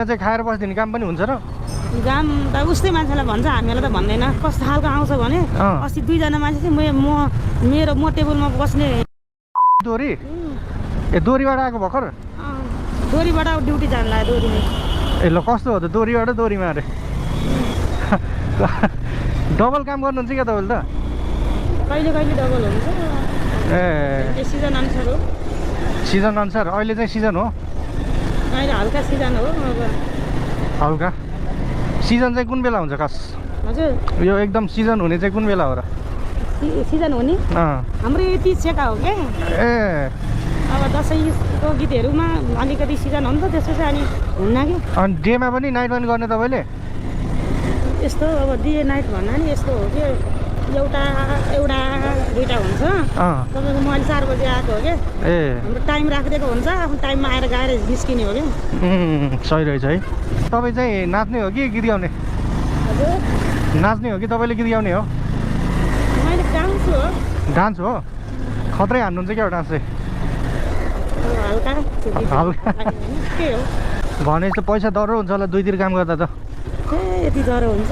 चाहिँ खाएर बस्दिने काम पनि हुन्छ र काम त उस्तै मान्छेलाई भन्छ हामीलाई त भन्दैन कस्तो खालको आउँछ भने अस्ति 2 जना मान्छे चाहिँ म टेबलमा बस्ने दोरी ए दोरीबाट आएको भर्खर दोरीबाट ड्युटी जान लाग्यो दोरीमा ए ल कस्तो हो त दोरीबाट दोरीमा अरे डबल काम गर्नुहुन्छ क्या तपाईँले त कहिले कहिले डबल हुन्छ ए सिजन अनुसार हो सिजन अनुसार अहिले चाहिँ सिजन हो अहिले हल्का सिजन हो अब हल्का सिजन चाहिँ कुन बेला हुन्छ खास हजुर यो एकदम सिजन हुने चाहिँ कुन बेला हो र सिजन हो नि हाम्रो यो 30 छेका हो क्या ए अब दसैँको गीतहरूमा अलिकति सिजन हो नि त त्यसपछि अनि हुन्न कि अनि डेमा पनि नाइट पनि गर्ने तपाईँले यस्तो अब डे नाइट भन्दा नि यस्तो हो कि एउटा दुईटा हुन्छ तपाईँको म अहिले 4 बजी आएको हो क्या ए हाम्रो टाइम राखिदिएको हुन्छ आफ्नो टाइममा आएर गाएर निस्किने हो क्या सही रहेछ है तपाईँ चाहिँ नाच्ने हो कि गीत गाउने हजुर नाच्ने हो कि तपाईँले गीत गाउने हो मैले डान्स हो डान्स हो खत्रै हान्नुहुन्छ क्या डान्स चाहिँ हल्का हल्का के हो भनेपछि त पैसा डह्रो हुन्छ होला 2 तिर काम गर्दा त यति डह्रो हुन्छ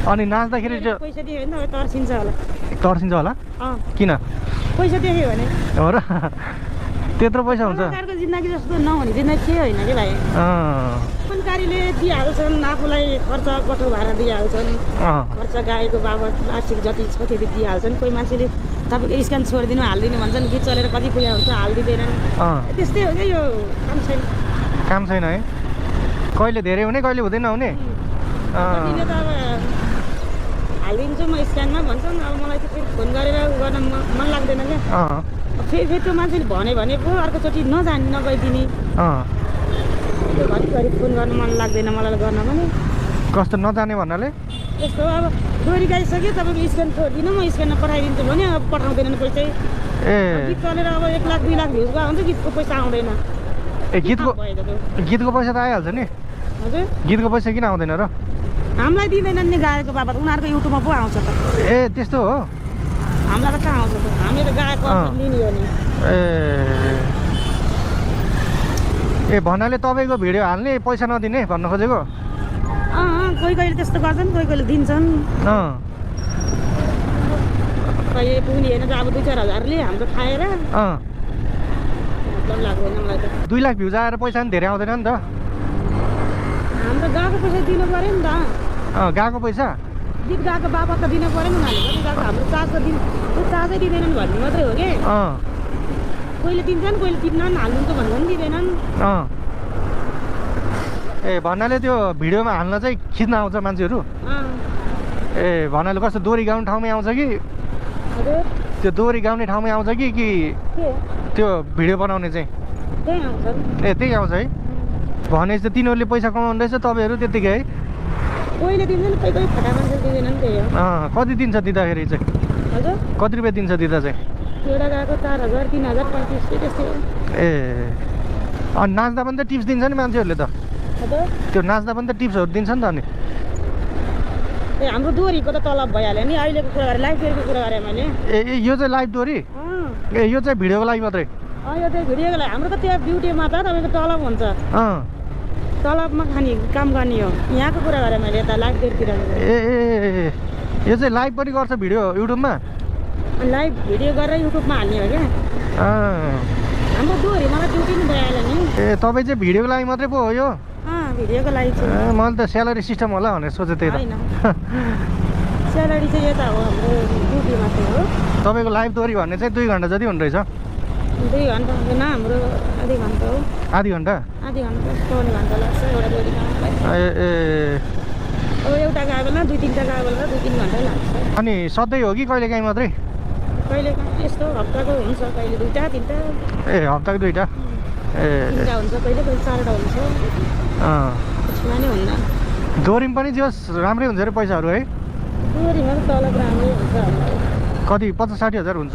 अनि नाच्दाखेरि चाहिँ पैसा दियो भने त तर्सिन्छ होला तर्सिन्छ होला किन पैसा देख्यो भने हो र त्यत्रो पैसा हुन्छ सरकारको जिन्दगी जस्तो नहुने जिन्दगी के होइन कि भाइ सरकारले दिइहाल्छन् आफूलाई खर्च कठो भाडा दिइहाल्छन् खर्च गाएको बाबत वार्षिक जति छ त्यति दिइहाल्छन् कोही मान्छेले तपाईँको स्क्यान छोडिदिनु हालिदिनु भन्छन् गीत चलेर कति पुग्या हुन्छ हालिदिँदैनन् त्यस्तै हो क्या यो काम छैन है कहिले धेरै हुने कहिले हुँदैन हुने कतिले त अब हालिदिन्छु म स्क्यानमा भन्छन् अब मलाई त फेरि फोन गरेर गर्न मन लाग्दैन क्या फेरि त्यो मान्छेले भन्यो भने पो अर्कोचोटि नजाने नगइदिने घरिघरि फोन गर्न मन लाग्दैन मलाई गर्न पनि कस्तो नजाने भन्नाले यस्तो अब डोरी गाइसक्यो तपाईँको स्क्यान छोडिदिनु म स्क्यानमा पठाइदिन्छु भने अब पठाउँदैनन् पैसै गीत चलेर अब 1 लाख 2 लाख भ्युज गयो भने गीतको पैसा आउँदैन ए गीतको पैसा त आइहाल्छ नि हजुर गीतको पैसा किन आउँदैन र हामीलाई दिँदैनन् नि गाएको बाबत उनीहरूको युट्युबमा पो आउँछ त ए त्यस्तो हो हामीलाई त कहाँ आउँछ त हामीले त गाएको लिने हो नि ए भन्नाले तपाईँको भिडियो हाल्ने पैसा नदिने भन्न खोजेको कोही कहिले त्यस्तो गर्छन् कोही कहिले दिन्छन् कहिले पुग्ने होइन त अब 2-4 हजारले हाम्रो खाएर मतलब लाग्दैन मलाई त 2 लाख भ्युज आएर पैसा पनि धेरै आउँदैन नि त हाम्रो गएको पैसा दिनु पऱ्यो नि त गएको पैसा गीत गएको बाबत त दिनु पऱ्यो नि उनीहरूले पनि गएको हाम्रो चार्ज दिन चार्जै दिँदैनन् भन्ने मात्रै हो कि कहिले दिन्छन् कहिले दिन्नन् हाल्नुहुन्छ भन्दा पनि दिँदैनन् ए भन्नाले त्यो भिडियोमा हाल्न चाहिँ खिच्न आउँछ मान्छेहरू ए भन्नाले कस्तो दोरी गाउने ठाउँमै आउँछ कि त्यो दोरी गाउने ठाउँमै आउँछ कि त्यो भिडियो बनाउने चाहिँ ए त्यही आउँछ है भनेपछि त तिनीहरूले पैसा कमाउनु रहेछ तपाईँहरू त्यत्तिकै है कोहीले दिन्छन् कोही कोही फटा मान्छे दिँदैनन् त्यही हो कति दिन्छ दिँदाखेरि चाहिँ हजुर कति रुपियाँ दिन्छ दिँदा चाहिँ एउटा गएको 4000 3000 3500 त्यस्तै हो ए अनि नाच्दा पनि त टिप्स दिन्छ नि मान्छेहरूले त त्यो नाच्दा पनि त टिप्सहरू दिन्छ नि त अनि ए हाम्रो दोरीको त तलब भइहाल्यो नि अहिलेको कुरा गरेँ लाइभ दोरीको कुरा गरेँ मैले ए यो चाहिँ लाइभ दोरी ए यो चाहिँ भिडियोको लागि मात्रै यो चाहिँ भिडियोको लागि हाम्रो त त्यो ड्युटीमा त तपाईँको तलब हुन्छ तलबमा खाने काम गर्ने हो यहाँको कुरा गरेँ मैले यता लाइभ दोरीतिर ए यो चाहिँ लाइभ पनि गर्छ भिडियो युट्युबमा लाइभ भिडियो गरेर युट्युबमा हाल्ने हो क्या हाम्रो दोरी मलाई ड्युटी नि भइहाल्यो नि ए तपाईँ चाहिँ भिडियोको लागि मात्रै पो हो यो भिडियोको लागि चाहिँ मैले त स्यालेरी सिस्टम होला भनेर सोचेँ त्यही त स्यालेरी चाहिँ यता हो हाम्रो ड्युटी मात्रै हो तपाईँको लाइभ दोरी भन्ने चाहिँ 2 घन्टा जति हुने रहेछ 2 घन्टा हुँदैन हाम्रो आधी घन्टा हो आधी घन्टा पौने घन्टा लाग्छ एउटा दोरी ए अब एउटा गयो बेला 2-3टा गयो बेला 2-3 घन्टा लाग्छ अनि सधैँ हो कि कहिले काहीँ मात्रै कहिले यस्तो हप्ताको हुन्छ कहिले 2टा 3टा ए हप्ताको 2टा ए 3टा हुन्छ कहिले 4टा हुन्छ त्यसमा नि हुन्न दोरीमा पनि जस राम्रै हुन्छ अरे पैसाहरू है दोरीमा त तलब राम्रै हुन्छ कति 50-60 हजार हुन्छ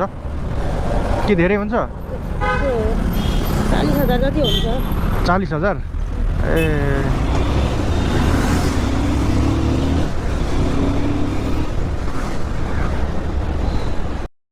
कि धेरै हुन्छ 40,000 जति हुन्छ 40,000 ए